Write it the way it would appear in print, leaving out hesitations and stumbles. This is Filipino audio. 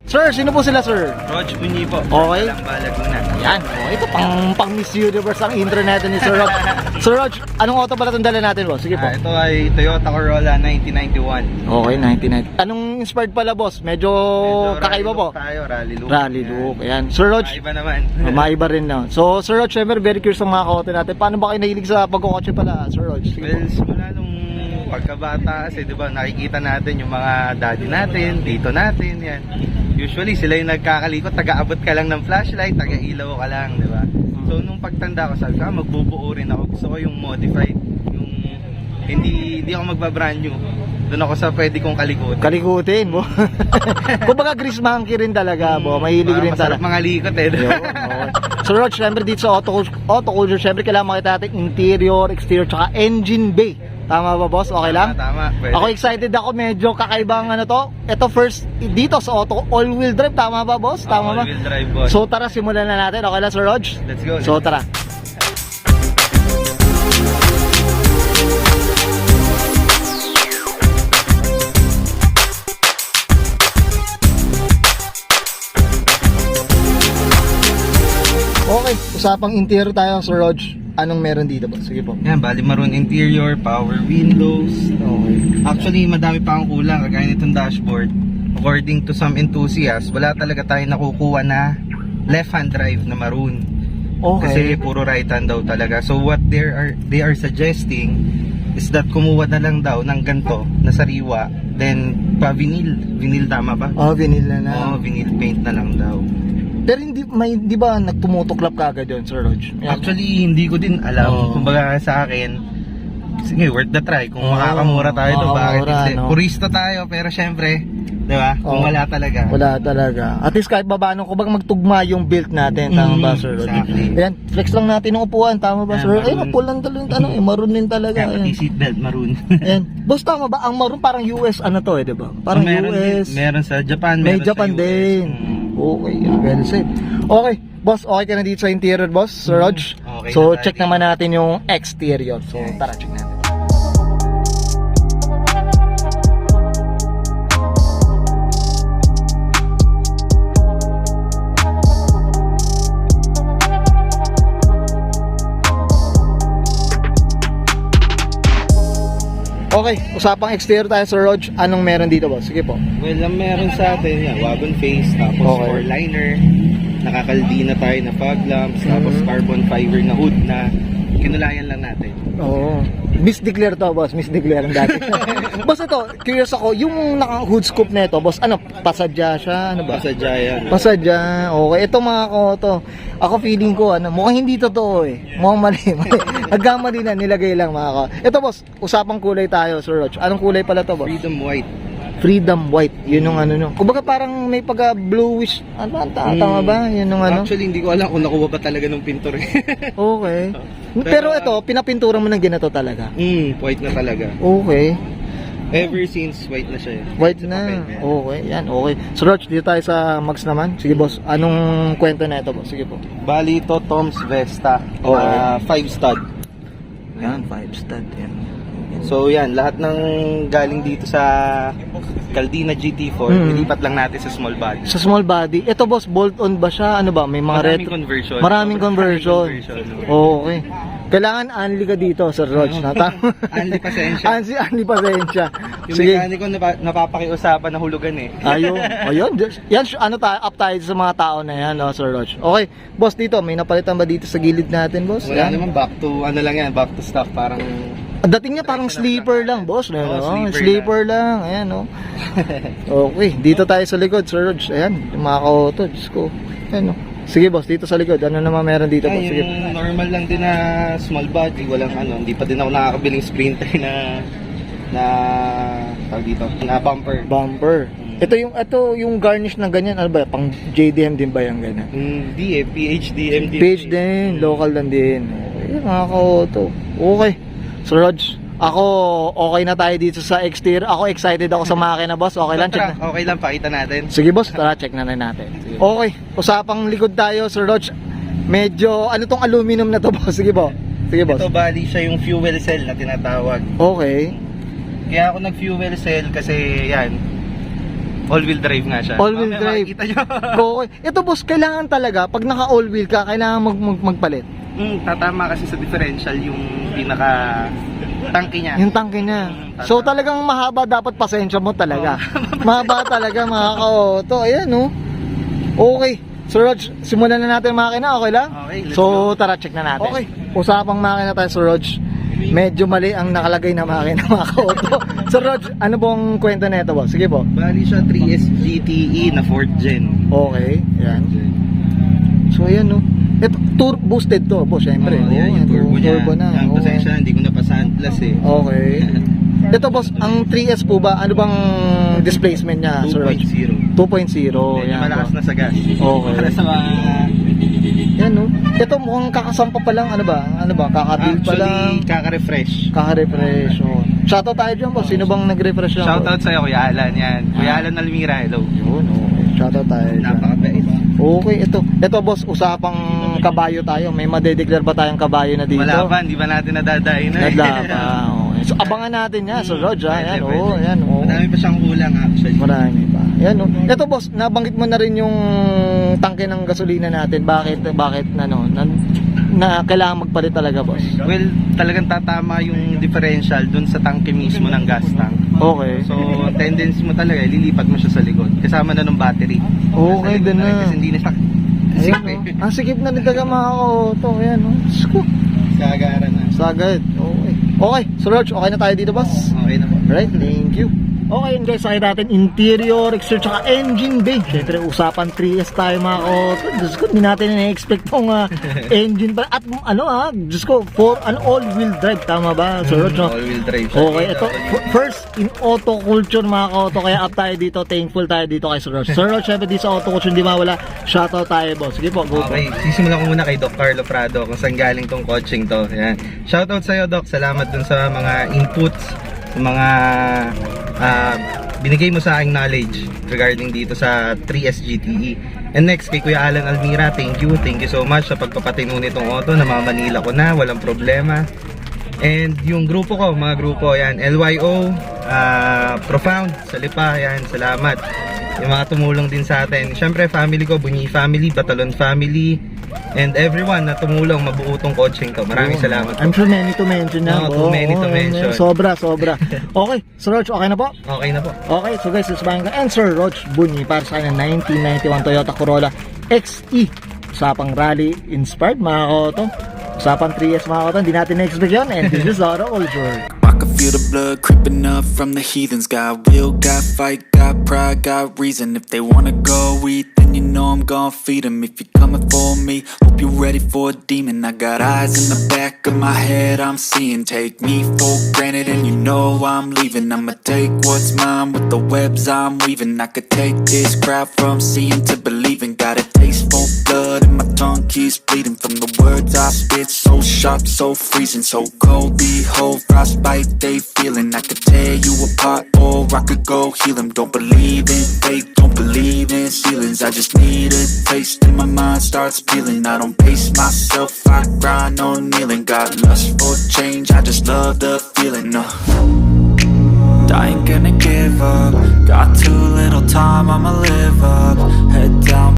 Sir, sino po sila, sir? Rog Bunyi po. Okay. Balag na. Yan, oh, ito pang Miss Universe ang intro natin ni Sir Rog. Sir Rog, anong auto pala itong dala natin, boss? Sige po. Ito ay Toyota Corolla 1991. Okay, 99. Anong inspired pala, boss? Medyo kakaiba po. Tayo, rally look. Rally look. Ayan. Sir Rog, Iba naman. maiba rin na. So, Sir Rog, syempre, very curious ang mga auto natin. Paano ba kayo nahilig sa pagkukotse pala, Sir Rog? Sige Well, po. simula nung pagkabata kasi, di ba, nakikita natin yung mga daddy natin, tito natin, yan. Usually, sila yung nagkakalikot, taga-abot ka lang ng flashlight, taga-ilaw ka lang, di ba? So, nung pagtanda ko, sabi ko, magbubuo rin ako. Gusto ko yung modified, yung hindi ako magba-brand new. Doon ako sa pwede kong kalikutin. Kalikutin, bo. Kumbaga, Grease Monkey rin talaga, bo. Mahilig rin Masarap talaga. mga likot eh. Yun, okay. So Rog, syempre dito sa auto culture, syempre kailangan makita natin interior, exterior, tsaka engine bay. Tama ba, boss? Okay lang? Tama, pwede. Ako excited ako, medyo kakaibang ano to. Ito first, dito sa auto, all-wheel drive. Tama ba, boss? Tama ba? All-wheel drive, boss. So tara, simulan na natin. Okay lang, Sir Rog? Let's go. So tara. Okay, usapang interior tayo, Sir Rog. Anong meron dito, boss? Sige po. Yan, bali maroon interior, power windows. Okay. Actually, madami pa akong kulang kagaya nitong dashboard. According to some enthusiasts, wala talaga tayo nakukuha na left-hand drive na maroon. Kasi Okay. puro right-hand daw talaga. So what they are suggesting is that kumuha na lang daw ng ganto na sariwa, then pa vinyl tama ba? Oh, vinyl na lang. Oo, vinyl paint na lang daw. Pero di ba nagtumutuklap ka agad yun, Sir Rog? Yan. Actually, hindi ko din alam. Oo. Kumbaga sa akin, sige, worth the try. Kung Oo, makakamura tayo to, bakit makakamura, hindi? no? Purista tayo, pero syempre, di ba? Kung Oo. wala talaga. Wala talaga. At least kahit babano, kumbaga magtugma yung build natin. Tama ba, Sir Rog? Exactly. Ayan, flex lang natin yung upuan. Tama ba, Sir? Ay, maroon. pulan talaga. Maroon din talaga. Kaya pati Ayan. seatbelt, maroon. Ayan. Boss, tama ba? Ang maroon parang US, ano to eh, di ba? Parang meron US. meron sa Japan, May meron Japan sa US. din. Okay, well said. Okay, boss, okay ka na dito sa interior, boss, Sir Rog? Okay So, na tayo check dito. naman natin yung exterior. So, Yes. tara, check natin. Okay, usapang exterior tayo, Sir Rog. Anong meron dito, boss? Sige po. Well, ang meron sa atin, yan, wagon face, tapos Okay. floor liner, nakakaldi na tayo na fog lamps, tapos carbon fiber na hood na kinulayan lang natin. Oo. Miss Declare to, boss. Miss Declare ang dati. Boss, ito, curious ako, yung naka-hood scoop na ito, boss, ano, pasadya siya? Ano ba? Pasadya yan. Pasadya. Okay. Ito mga koto. Ako feeling ko, ano, mukhang hindi totoo eh. Mukhang mali. Nagkamali na, nilagay lang mga ko. Ito, boss, usapang kulay tayo, Sir Rog. Anong kulay pala to, boss? Freedom white. Freedom white. Yun yung ano nyo. Kumbaga parang may pagka-bluish. Ano, tama ba? Yun yung ano. Actually, hindi ko alam kung nakuha ba talaga ng pintor. Okay. Pero ito, pinapintura mo ng ginato talaga. White na talaga. Okay. Ever since, white na siya. White na. Okay, yan, okay. So, Roch, dito tayo sa Max naman. Sige, boss. Anong kwento na ito, boss? Sige po. Bali ito, Tom's Vesta. Okay. 5 stud. Yan, 5 stud. Yan. So yan, lahat ng galing dito sa Caldina GT4, nilipat lang natin sa small body. Sa small body. Ito, boss, bolt-on ba siya? Ano ba? May mga Maraming retro. conversion. Maraming conversion. no? Okay. Kailangan unli ka dito, Sir Roch. Tama. Unli pasensya. Unli pasensya. Yung Sige. mekaniko napapakiusapan na hulugan eh. Ayun. Ayun. Yan, ano tayo, up tayo sa mga tao na yan, no, Sir Roch. Okay. Boss, dito, may napalitan ba dito sa gilid natin, boss? Wala Yan. naman, back to ano lang yan, back to stuff, parang Dating niya parang sleeper lang, boss. No? Oo, Sleeper lang. Ayan, no. Okay, dito tayo sa likod, Sir Rog. Ayan, yung mga ka-auto. Diyos ko. Ayan, no. Sige, boss, dito sa likod. Ano naman meron dito, boss? Sige. yung normal lang din na small body, walang ano, hindi pa din ako nakakabiling sprinter na tawag dito, na bumper. Bumper. Ito yung garnish na ganyan. Ano ba? Pang JDM din ba yung ganyan? Hindi eh, PHD, MD. Page din. Local lang din. Okay, mga ka-auto. Okay. Sir Rog, ako okay na tayo dito sa exterior. Ako excited ako sa makina, boss. Okay lang, check na. Okay lang, pakita natin. Sige, boss, tara, check na natin. Okay, usapang likod tayo, Sir Rog. Medyo, ano tong aluminum na to, boss? Sige, boss. Sige, boss. Ito bali siya yung fuel cell na tinatawag. Okay. Kaya ako nag-fuel cell kasi yan, All-wheel drive nga siya. All-wheel Mamaya drive. makikita nyo. Okay. Ito boss, kailangan talaga, pag naka all-wheel ka, kailangan magpalit. Tatama kasi sa differential yung pinaka tangke niya. Yung tangke niya. So talagang mahaba dapat pasensya mo talaga. Mahaba talaga mga ka-auto. Ayan oh. Okay. So Rog, simulan na natin ang makina, okay lang? Okay, let's So tara, check na natin. Okay. Usapang makina tayo, Sir Rog. Medyo mali ang nakalagay na makina mga ka-auto. So Rog, ano bang kwento nito boss? Sige po. Bali siya 3S GTE na 4th gen. Okay. Yan. So ayan no. Ito, turbo boosted to, boss, syempre. Yan, yung turbo niya. Turbo na. Yan, pasensya na, hindi ko napasahan plus eh. Okay. Ito boss, ang 3S po ba, ano bang displacement niya, Sir Rog? 2.0. 2.0. Yan, Yan. malakas na sa gas. Okay. Para sa mga... Yan no. Ito mukhang kakasampa pa lang, ano ba? Kaka-build pa lang. Actually, kaka-refresh. Kaka-refresh. Oh. Shoutout tayo dyan boss. Sino bang nag-refresh yan? Shoutout sa'yo, Kuya Alan yan. Kuya Alan Almira, hello. Yun, okay. Shoutout tayo dyan. Napakabait. Okay, ito boss, usapang kabayo tayo. May madedeclare ba tayong kabayo na dito? Wala pa, hindi ba natin nadadayin na Nadla pa. Okay. So abangan natin yan, Sir Rog. Yan, oh, yan, oh. Madami pa siyang kulang actually. Marami pa. Yan, oh. Ito boss, nabanggit mo na rin yung tangke ng gasolina natin. Bakit na kailangan magpalit talaga, boss? Well, talagang tatama yung differential dun sa tangke mismo ng gas tank. Okay. So, tendency mo talaga, lilipat mo siya sa likod. Kasama na ng battery. Okay, Nasa likod din na. rin Kasi hindi na siya Ayan, sikip eh. oh. Ang sikip na nagdaga mga auto. Ayan, oh. Sko. Gagaran na. Sagad. Okay. Okay, Sir Rog, okay na tayo dito, boss? Okay na po. Right, thank you. Okay yun guys, sakit natin interior, exterior, tsaka engine bay. Siyempre, usapan 3S tayo mga auto. Diyos ko, hindi natin na-expect tong engine pa. At Diyos ko, all-wheel drive, tama ba? Sir Rog, no? All-wheel drive siya. Okay, ito, first in auto culture mga auto, kaya up tayo dito, thankful tayo dito kay Sir Rog. Sir Rog, syempre dito sa auto culture, hindi mawala, shoutout tayo boss. Sige po, go po. Okay, sisimulan ko muna kay Doc Carlo Prado kung saan galing tong coaching to. Yan. Shoutout sa'yo, Doc. Salamat dun sa mga inputs, sa mga binigay mo sa aking knowledge regarding dito sa 3S GTE. And next, kay Kuya Alan Almira, thank you so much sa pagpapatino nitong auto. Namamanila ko na, walang problema. And yung grupo ko, mga grupo, yan, LYO, Profound, Salipa, yan, salamat. Yung mga tumulong din sa atin. Siyempre, family ko, Bunyi family, Batalon family, and everyone na tumulong mabuo tong coaching to. Maraming salamat po. I'm sure many to mention na. Too many to mention. Sobra. Okay, Sir Rog, okay na po? Okay na po. Okay, so guys, sasabahin ko. And Sir Rog Bunyi para sa kanya 1991 Toyota Corolla XE. Usapang rally inspired mga auto. Usapang 3S mga auto. Hindi natin na-expect yun. And this is Auto Culture. I can feel the blood creeping up from the heathens. Got will, got fight, got pride, got reason. If they wanna go eat, then you know I'm gon' feed them. If you're coming for me, hope you're ready for a demon. I got eyes in the back of my head, I'm seeing. Take me for granted and you know I'm leaving. I'ma take what's mine with the webs I'm weaving. I could take this crowd from seeing to believing. Got a taste for blood and my tongue keeps bleeding. From the words I spit, so sharp, so freezing. So cold, behold, frostbite they feeling. I could tear you apart or I could go heal them. Don't believe in fate, don't believe in ceilings. I just need a taste and my mind starts peeling. I don't pace myself, I grind on kneeling. Got lust for change, I just love the feeling. I ain't gonna give up. Got too little time, I'ma live up. Head